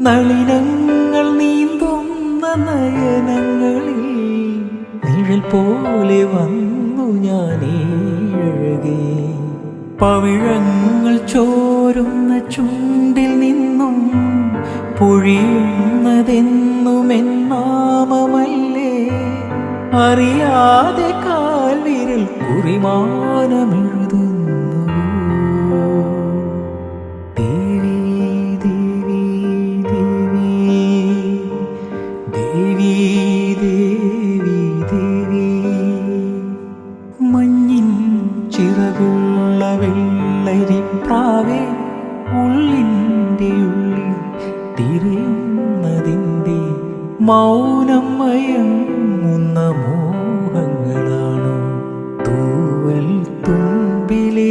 നളിനങ്ങൾ നീന്തുന്ന നയനങ്ങളിൽ നിഴൽ പോലെ വന്നു ഞാനേഴകേ. പവിഴങ്ങൾ ചോരുന്ന ചുണ്ടിൽ നിന്നും പൊഴിയുന്നതെന്നുമെന്നാമമല്ലേ. അറിയാതെ കാൽവിരൽ കുറിമാനമെഴുതുന്നു. ദേവി ദേവി ദേവി ദേവി ദേവി ദേവി. മഞ്ഞിൻ ചിറകുള്ള വെള്ളരിപ്രാവേ, ഉള്ളിൻ്റെ ഉള്ളിൽ തിരയുന്നതിൻ്റെ മൗനം മയങ്ങുന്ന മോഹങ്ങളാണോ? തൂവൽ തുമ്പിലെ